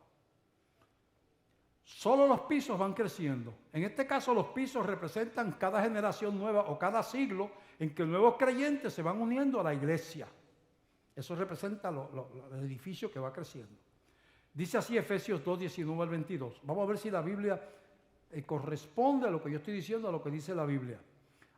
Solo los pisos van creciendo. En este caso, los pisos representan cada generación nueva o cada siglo en que nuevos creyentes se van uniendo a la iglesia. Eso representa el edificio que va creciendo. Dice así Efesios 2, 19 al 22. Vamos a ver si la Biblia corresponde a lo que yo estoy diciendo, a lo que dice la Biblia.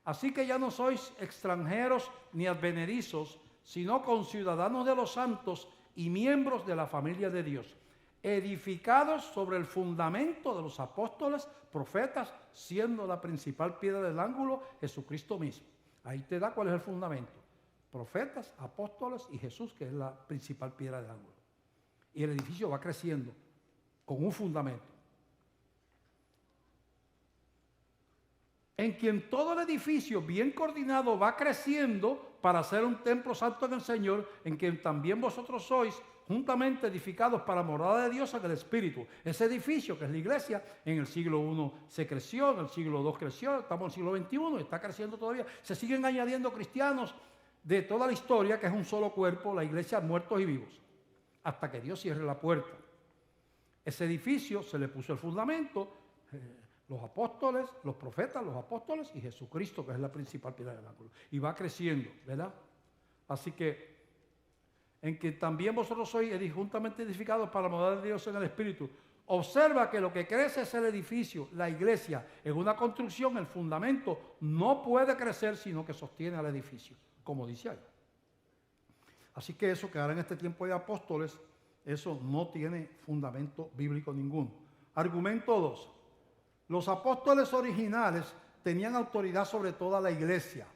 Así que ya no sois extranjeros ni advenedizos, sino conciudadanos de los santos y miembros de la familia de Dios, edificados sobre el fundamento de los apóstoles, profetas, siendo la principal piedra del ángulo Jesucristo mismo. Ahí te da cuál es el fundamento: profetas, apóstoles y Jesús, que es la principal piedra del ángulo. Y el edificio va creciendo con un fundamento, en quien todo el edificio bien coordinado va creciendo para ser un templo santo en el Señor, en quien también vosotros sois juntamente edificados para morada de Dios en el Espíritu. Ese edificio, que es la iglesia, en el siglo I se creció, en el siglo II creció, estamos en el siglo XXI, está creciendo todavía. Se siguen añadiendo cristianos de toda la historia, que es un solo cuerpo, la iglesia, muertos y vivos, hasta que Dios cierre la puerta. Ese edificio se le puso el fundamento, los apóstoles, los profetas, los apóstoles y Jesucristo, que es la principal piedra del ángulo. Y va creciendo, ¿verdad? Así que, en que también vosotros sois juntamente edificados para la morada de Dios en el Espíritu. Observa que lo que crece es el edificio, la iglesia. En una construcción, el fundamento no puede crecer, sino que sostiene al edificio, como dice ahí. Así que eso que ahora en este tiempo de apóstoles, eso no tiene fundamento bíblico ninguno. Argumento 2. Los apóstoles originales tenían autoridad sobre toda la iglesia.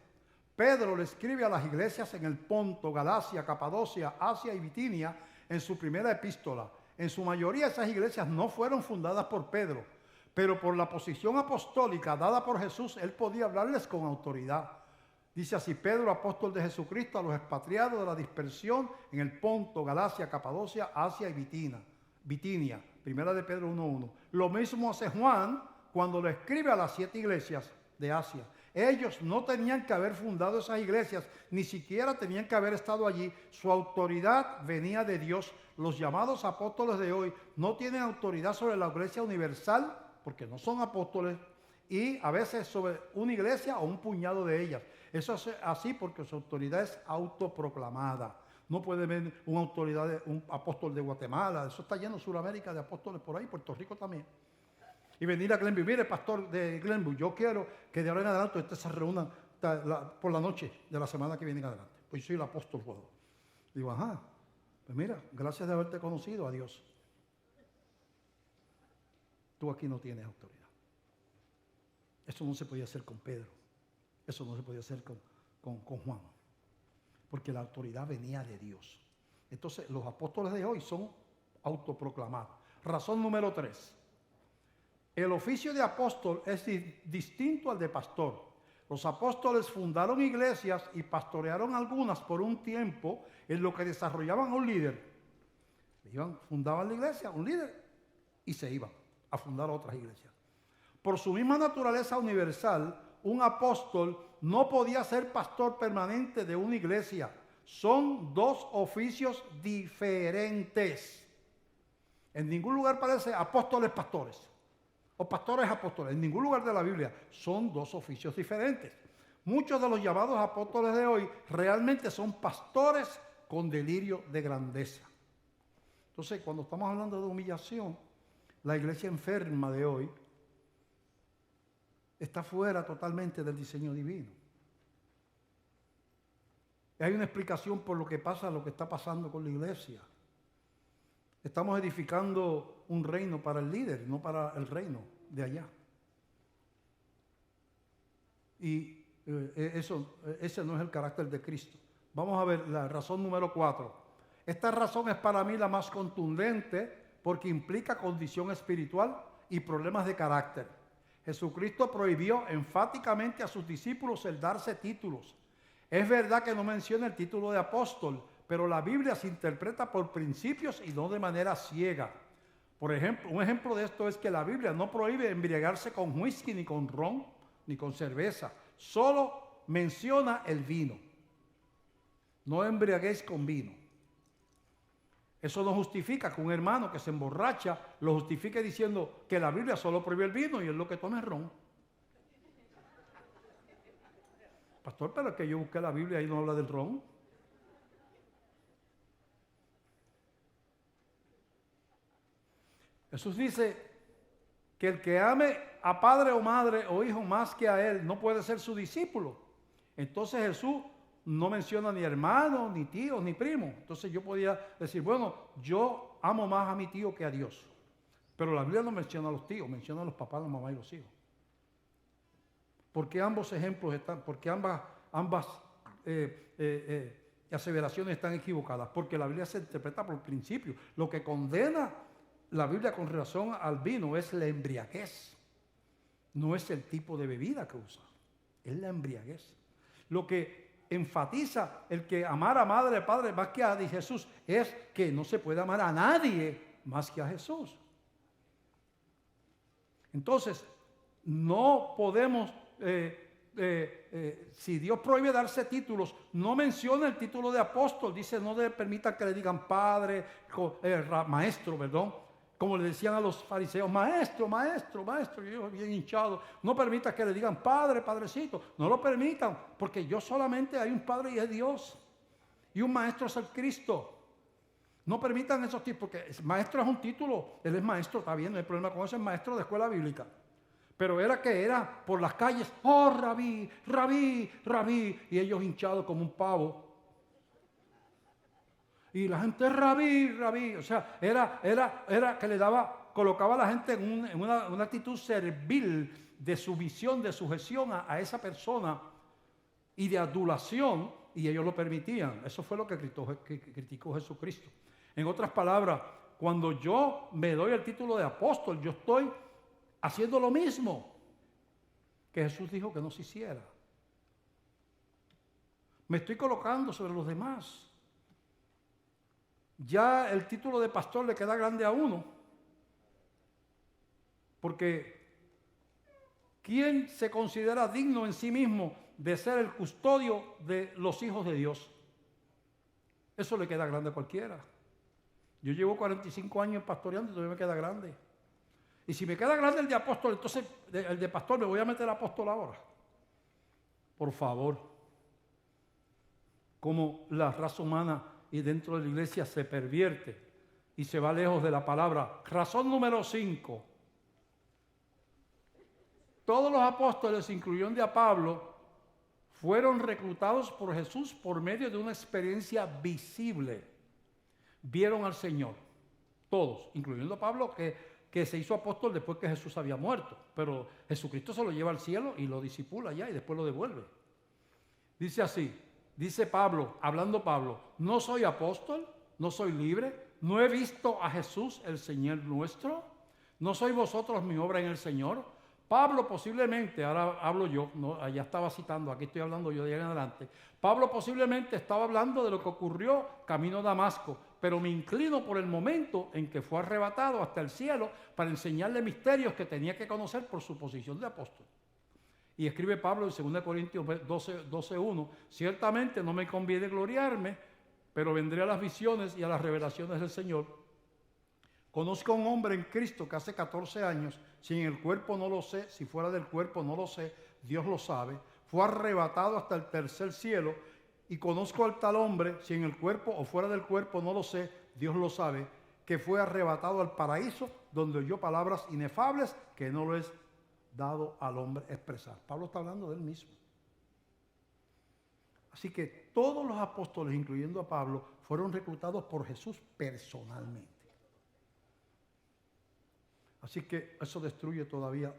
Pedro le escribe a las iglesias en el Ponto, Galacia, Capadocia, Asia y Bitinia en su primera epístola. En su mayoría esas iglesias no fueron fundadas por Pedro, pero por la posición apostólica dada por Jesús, él podía hablarles con autoridad. Dice así: Pedro, apóstol de Jesucristo, a los expatriados de la dispersión en el Ponto, Galacia, Capadocia, Asia y Bitinia. Primera de Pedro 1:1. Lo mismo hace Juan cuando le escribe a las 7 iglesias de Asia. Ellos no tenían que haber fundado esas iglesias, ni siquiera tenían que haber estado allí. Su autoridad venía de Dios. Los llamados apóstoles de hoy no tienen autoridad sobre la iglesia universal, porque no son apóstoles, y a veces sobre una iglesia o un puñado de ellas. Eso es así porque su autoridad es autoproclamada. No puede ver una autoridad, un apóstol de Guatemala. Eso está lleno en Sudamérica de apóstoles por ahí, Puerto Rico también. Y venir a Glenview: mire, pastor de Glenview, yo quiero que de ahora en adelante ustedes se reúnan por la noche de la semana que viene en adelante. Pues yo soy el apóstol, puedo. Digo, ajá, pues mira, gracias de haberte conocido, adiós. Tú aquí no tienes autoridad. Eso no se podía hacer con Pedro. Eso no se podía hacer con Juan. Porque la autoridad venía de Dios. Entonces, los apóstoles de hoy son autoproclamados. Razón número 3. El oficio de apóstol es distinto al de pastor. Los apóstoles fundaron iglesias y pastorearon algunas por un tiempo en lo que desarrollaban a un líder. Fundaban la iglesia, un líder, y se iban a fundar otras iglesias. Por su misma naturaleza universal, un apóstol no podía ser pastor permanente de una iglesia. Son dos oficios diferentes. En ningún lugar parece apóstoles pastores o pastores apóstoles. En ningún lugar de la Biblia. Son dos oficios diferentes. Muchos de los llamados apóstoles de hoy realmente son pastores con delirio de grandeza. Entonces, cuando estamos hablando de humillación, la iglesia enferma de hoy está fuera totalmente del diseño divino. Hay una explicación por lo que pasa, lo que está pasando con la iglesia. Estamos edificando un reino para el líder, no para el reino de allá. Y ese no es el carácter de Cristo. Vamos a ver la razón número 4. Esta razón es para mí la más contundente porque implica condición espiritual y problemas de carácter. Jesucristo prohibió enfáticamente a sus discípulos el darse títulos. Es verdad que no menciona el título de apóstol, pero la Biblia se interpreta por principios y no de manera ciega. Por ejemplo, un ejemplo de esto es que la Biblia no prohíbe embriagarse con whisky, ni con ron, ni con cerveza. Solo menciona el vino. No embriaguéis con vino. Eso no justifica que un hermano que se emborracha lo justifique diciendo que la Biblia solo prohíbe el vino y él lo que toma es ron. Pastor, pero es que yo busqué la Biblia y no habla del ron. Jesús dice que el que ame a padre o madre o hijo más que a él no puede ser su discípulo. Entonces Jesús no menciona ni hermano, ni tío, ni primo. Entonces yo podía decir, bueno, yo amo más a mi tío que a Dios. Pero la Biblia no menciona a los tíos, menciona a los papás, la mamá y los hijos. Porque ambos ejemplos están, porque ambas aseveraciones están equivocadas. Porque la Biblia se interpreta por principio. Lo que condena la Biblia con relación al vino es la embriaguez. No es el tipo de bebida que usa, es la embriaguez. Lo que enfatiza el que amar a madre y padre más que a Jesús es que no se puede amar a nadie más que a Jesús. Entonces, no podemos, si Dios prohíbe darse títulos, no menciona el título de apóstol, dice no le permita que le digan padre, maestro, perdón. Como le decían a los fariseos, maestro, maestro, maestro, y yo bien hinchado. No permita que le digan padre, padrecito. No lo permitan, porque yo solamente hay un padre y es Dios. Y un maestro es el Cristo. No permitan esos tipos, porque maestro es un título. Él es maestro, está bien, no hay problema con eso, es maestro de escuela bíblica. Pero era por las calles, oh, rabí, rabí, rabí. Y ellos hinchados como un pavo. Y la gente rabí, rabí, o sea, era que colocaba a la gente en una actitud servil de sumisión, de sujeción a esa persona y de adulación, y ellos lo permitían. Eso fue lo que criticó Jesucristo. En otras palabras, cuando yo me doy el título de apóstol, yo estoy haciendo lo mismo que Jesús dijo que no se hiciera. Me estoy colocando sobre los demás. Ya el título de pastor le queda grande a uno, porque ¿quién se considera digno en sí mismo de ser el custodio de los hijos de Dios? Eso le queda grande a cualquiera. Yo llevo 45 años pastoreando y todavía me queda grande. Y si me queda grande el de apóstol, entonces el de pastor me voy a meter apóstol ahora. Por favor. Como la raza humana y dentro de la iglesia se pervierte y se va lejos de la palabra. Razón número 5. Todos los apóstoles, incluyendo a Pablo, fueron reclutados por Jesús por medio de una experiencia visible. Vieron al Señor. Todos, incluyendo a Pablo, que se hizo apóstol después que Jesús había muerto. Pero Jesucristo se lo lleva al cielo y lo disipula allá y después lo devuelve. Dice así. Dice Pablo, hablando Pablo, no soy apóstol, no soy libre, no he visto a Jesús el Señor nuestro, no sois vosotros mi obra en el Señor. Pablo posiblemente, ahora hablo yo, no, allá estaba citando, aquí estoy hablando yo de ahí en adelante. Pablo posiblemente estaba hablando de lo que ocurrió camino a Damasco, pero me inclino por el momento en que fue arrebatado hasta el cielo para enseñarle misterios que tenía que conocer por su posición de apóstol. Y escribe Pablo en 2 Corintios 12:1, ciertamente no me conviene gloriarme, pero vendré a las visiones y a las revelaciones del Señor. Conozco a un hombre en Cristo que hace 14 años, si en el cuerpo no lo sé, si fuera del cuerpo no lo sé, Dios lo sabe, fue arrebatado hasta el tercer cielo. Y conozco al tal hombre, si en el cuerpo o fuera del cuerpo no lo sé, Dios lo sabe, que fue arrebatado al paraíso, donde oyó palabras inefables que no lo es dado al hombre expresar. Pablo está hablando de él mismo. Así que todos los apóstoles, incluyendo a Pablo, fueron reclutados por Jesús personalmente. Así que eso destruye todavía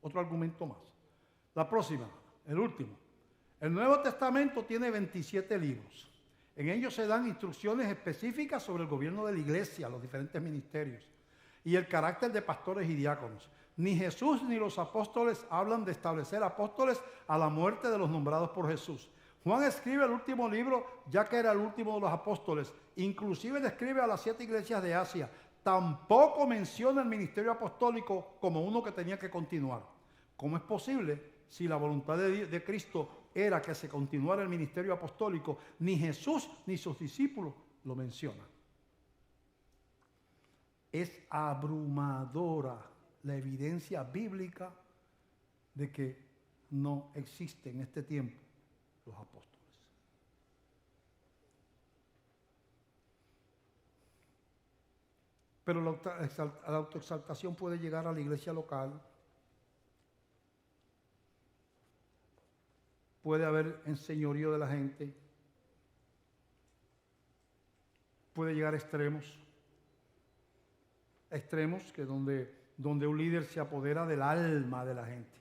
otro argumento más. La próxima, el último. El Nuevo Testamento tiene 27 libros. En ellos se dan instrucciones específicas sobre el gobierno de la iglesia, los diferentes ministerios y el carácter de pastores y diáconos. Ni Jesús ni los apóstoles hablan de establecer apóstoles a la muerte de los nombrados por Jesús. Juan escribe el último libro, ya que era el último de los apóstoles. Inclusive le escribe a las 7 iglesias de Asia. Tampoco menciona el ministerio apostólico como uno que tenía que continuar. ¿Cómo es posible si la voluntad de Cristo era que se continuara el ministerio apostólico? Ni Jesús ni sus discípulos lo mencionan. Es abrumadora la evidencia bíblica de que no existe en este tiempo los apóstoles. Pero la autoexaltación puede llegar a la iglesia local. Puede haber enseñorío de la gente. Puede llegar a extremos. Extremos que donde un líder se apodera del alma de la gente.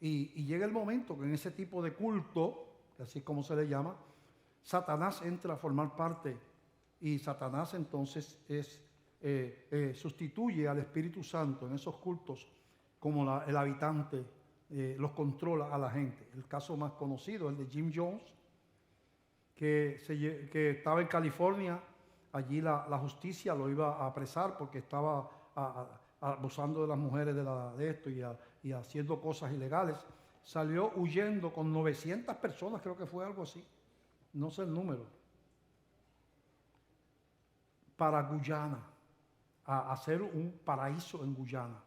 Y llega el momento que en ese tipo de culto, que así es como se le llama, Satanás entra a formar parte. Y Satanás entonces sustituye al Espíritu Santo en esos cultos como el habitante, los controla a la gente. El caso más conocido es el de Jim Jones, que estaba en California. Allí la justicia lo iba a apresar porque estaba abusando de las mujeres de esto y haciendo cosas ilegales. Salió huyendo con 900 personas, creo que fue algo así, no sé el número, para Guyana, a hacer un paraíso en Guyana.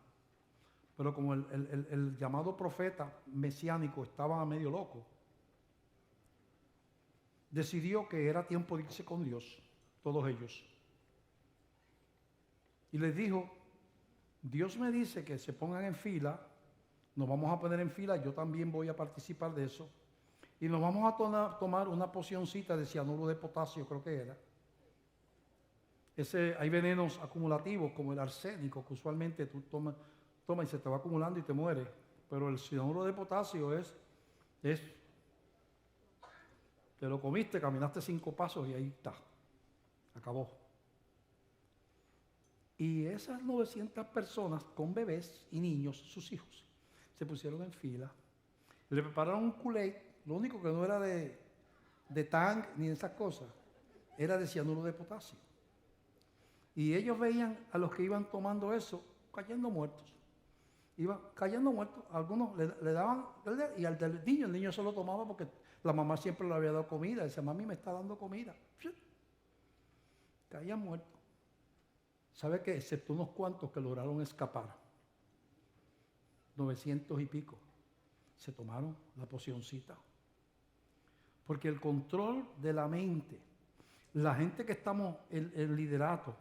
Pero como el llamado profeta mesiánico estaba medio loco, decidió que era tiempo de irse con Dios, todos ellos. Y les dijo, Dios me dice que se pongan en fila, nos vamos a poner en fila, yo también voy a participar de eso, y nos vamos a tomar una pocioncita de cianuro de potasio, creo que era. Hay venenos acumulativos como el arsénico, que usualmente tú tomas y se te va acumulando y te mueres. Pero el cianuro de potasio es te lo comiste, caminaste 5 pasos y ahí está. Acabó. Y esas 900 personas con bebés y niños, sus hijos, se pusieron en fila. Le prepararon un Kool-Aid, lo único que no era de Tang ni de esas cosas, era de cianuro de potasio. Y ellos veían a los que iban tomando eso cayendo muertos. Iban cayendo muertos. Algunos le daban, y al del niño, el niño se lo tomaba porque la mamá siempre le había dado comida. Decía, mami me está dando comida. Caían muertos. ¿Sabe qué? Excepto unos cuantos que lograron escapar. 900 y pico. Se tomaron la pocioncita. Porque el control de la mente, la gente que estamos en el liderato,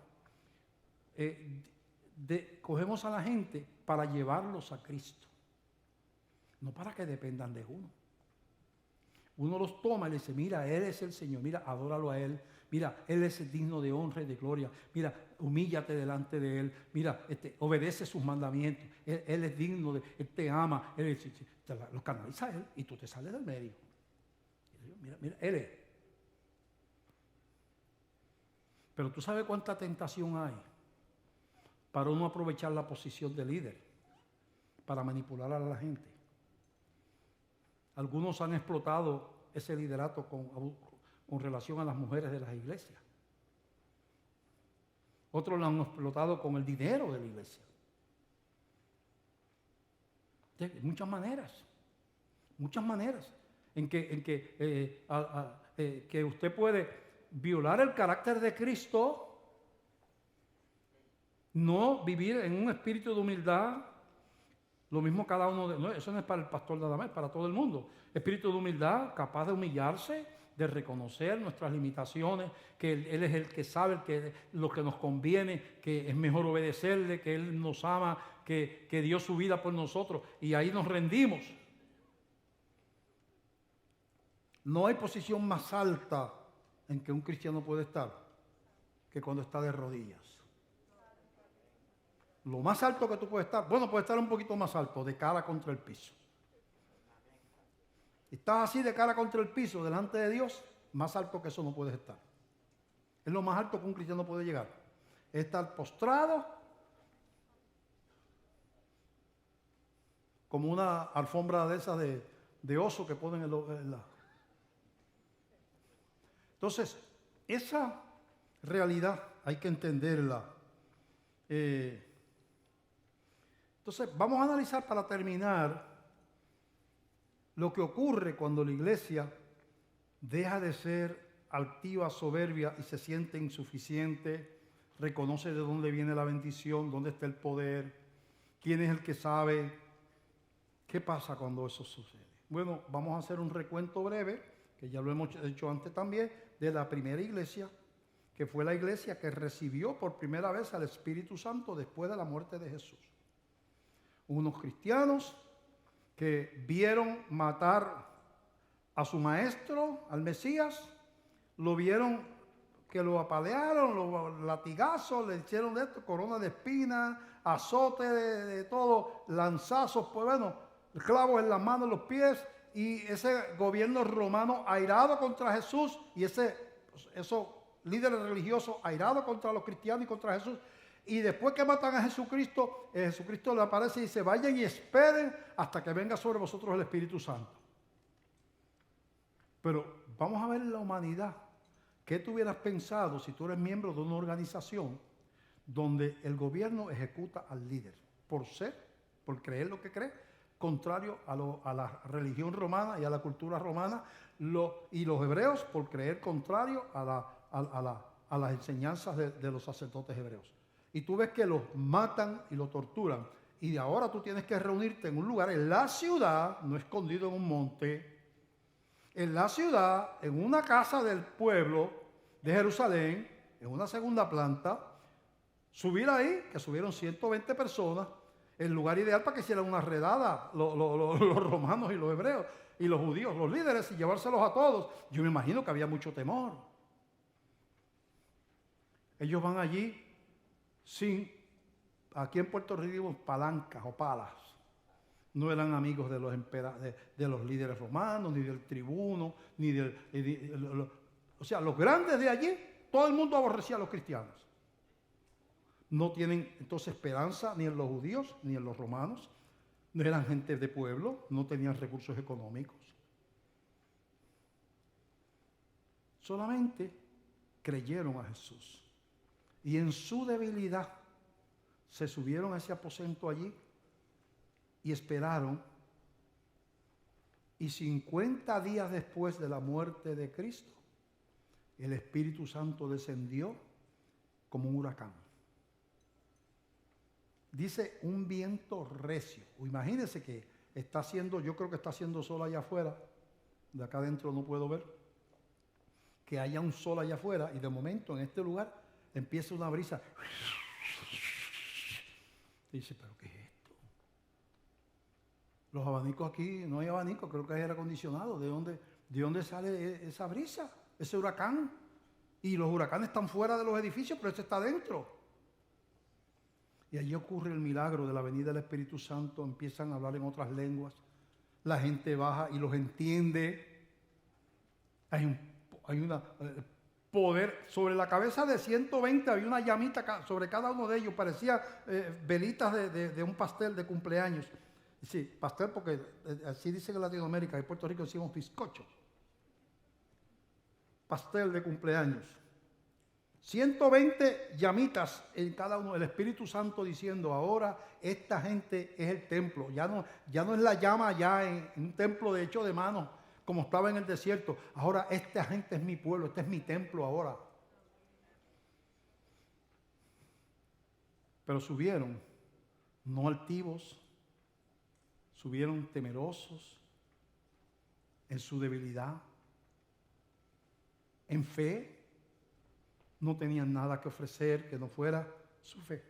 cogemos a la gente para llevarlos a Cristo, no para que dependan de uno. Uno los toma y le dice, mira, Él es el Señor, mira, adóralo a Él, mira, Él es digno de honra y de gloria, mira, humíllate delante de Él, mira, obedece sus mandamientos, Él es digno, Él te ama, lo canaliza a Él y tú te sales del medio. Mira, Él es. Pero tú sabes cuánta tentación hay para uno aprovechar la posición de líder, para manipular a la gente. Algunos han explotado ese liderato con relación a las mujeres de las iglesias. Otros lo han explotado con el dinero de la iglesia. De muchas maneras en que usted puede violar el carácter de Cristo, no vivir en un espíritu de humildad. Lo mismo cada uno de nosotros, eso no es para el pastor nada más, es para todo el mundo. Espíritu de humildad, capaz de humillarse, de reconocer nuestras limitaciones, que Él es el que sabe lo que nos conviene, que es mejor obedecerle, que Él nos ama, que dio su vida por nosotros, y ahí nos rendimos. No hay posición más alta en que un cristiano puede estar que cuando está de rodillas. Lo más alto que tú puedes estar, bueno, puedes estar un poquito más alto, de cara contra el piso. Estás así de cara contra el piso, delante de Dios, más alto que eso no puedes estar. Es lo más alto que un cristiano puede llegar. Es estar postrado como una alfombra de esas de oso que ponen en la... Entonces, esa realidad hay que entenderla. Entonces, vamos a analizar para terminar lo que ocurre cuando la iglesia deja de ser altiva, soberbia y se siente insuficiente, reconoce de dónde viene la bendición, dónde está el poder, quién es el que sabe. ¿Qué pasa cuando eso sucede? Bueno, vamos a hacer un recuento breve, que ya lo hemos hecho antes también, de la primera iglesia, que fue la iglesia que recibió por primera vez al Espíritu Santo después de la muerte de Jesús. Unos cristianos que vieron matar a su maestro, al Mesías, lo vieron que lo apalearon, los latigazos, le hicieron de esto, corona de espinas, azote de todo, lanzazos, pues bueno, clavos en las manos, en los pies, y ese gobierno romano airado contra Jesús, y esos líderes religiosos airados contra los cristianos y contra Jesús. Y después que matan a Jesucristo, Jesucristo le aparece y dice: vayan y esperen hasta que venga sobre vosotros el Espíritu Santo. Pero vamos a ver la humanidad. ¿Qué tú hubieras pensado si tú eres miembro de una organización donde el gobierno ejecuta al líder por creer lo que cree, contrario a la religión romana y a la cultura romana, y los hebreos por creer contrario a las enseñanzas de los sacerdotes hebreos? Y tú ves que los matan y los torturan. Y de ahora tú tienes que reunirte en un lugar, en la ciudad, no escondido en un monte, en la ciudad, en una casa del pueblo de Jerusalén, en una segunda planta, subir ahí, que subieron 120 personas, el lugar ideal para que hicieran una redada, los romanos y los hebreos, y los judíos, los líderes, y llevárselos a todos. Yo me imagino que había mucho temor. Ellos van allí aquí en Puerto Rico decimos palancas o palas. No eran amigos de los líderes romanos, ni del tribuno, o sea, los grandes de allí, todo el mundo aborrecía a los cristianos. No tienen entonces esperanza ni en los judíos, ni en los romanos. No eran gente de pueblo, no tenían recursos económicos. Solamente creyeron a Jesús. Y en su debilidad se subieron a ese aposento allí y esperaron. Y 50 días después de la muerte de Cristo, el Espíritu Santo descendió como un huracán. Dice un viento recio. Imagínense que yo creo que está haciendo sol allá afuera. De acá adentro no puedo ver. Que haya un sol allá afuera y de momento en este lugar empieza una brisa. Dice, ¿pero qué es esto? Los abanicos aquí, no hay abanico, creo que hay aire acondicionado. ¿De dónde sale esa brisa? Ese huracán. Y los huracanes están fuera de los edificios, pero este está dentro. Y allí ocurre el milagro de la venida del Espíritu Santo. Empiezan a hablar en otras lenguas. La gente baja y los entiende. Hay un poder. Sobre la cabeza de 120 había una llamita sobre cada uno de ellos. Parecía velitas de un pastel de cumpleaños. Sí, pastel porque así dice en Latinoamérica. En Puerto Rico decimos bizcocho. Pastel de cumpleaños. 120 llamitas en cada uno, el Espíritu Santo diciendo, ahora esta gente es el templo, ya no es la llama ya en un templo de hecho de manos, como estaba en el desierto, ahora esta gente es mi pueblo, este es mi templo ahora. Pero subieron, no altivos, subieron temerosos, en su debilidad, en fe, no tenían nada que ofrecer que no fuera su fe.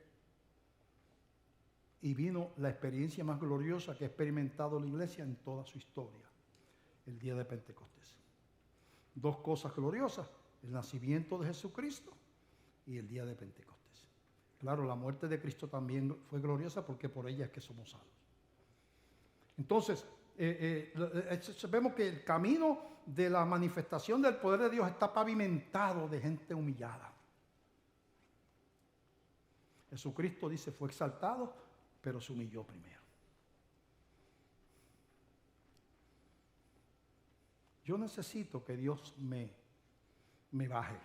Y vino la experiencia más gloriosa que ha experimentado la iglesia en toda su historia, el día de Pentecostés. Dos cosas gloriosas, el nacimiento de Jesucristo y el día de Pentecostés. Claro, la muerte de Cristo también fue gloriosa porque por ella es que somos salvos. Entonces, vemos que el camino de la manifestación del poder de Dios está pavimentado de gente humillada. Jesucristo dice, fue exaltado, pero se humilló primero. Yo necesito que Dios me baje.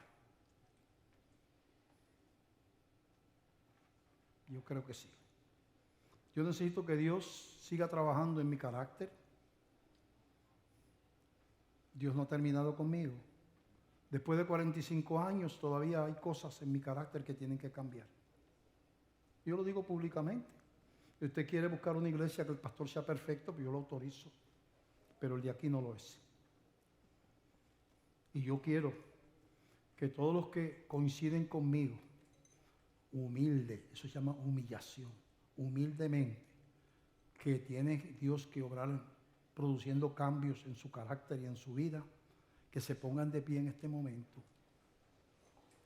Yo creo que sí. Yo necesito que Dios siga trabajando en mi carácter. Dios no ha terminado conmigo. Después de 45 años todavía hay cosas en mi carácter que tienen que cambiar. Yo lo digo públicamente. Si usted quiere buscar una iglesia que el pastor sea perfecto, pues yo lo autorizo. Pero el de aquí no lo es. Y yo quiero que todos los que coinciden conmigo, humilde, eso se llama humillación, humildemente, que tiene Dios que obrar produciendo cambios en su carácter y en su vida, que se pongan de pie en este momento.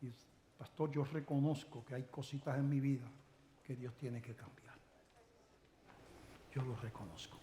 Y, pastor, yo reconozco que hay cositas en mi vida que Dios tiene que cambiar. Yo lo reconozco.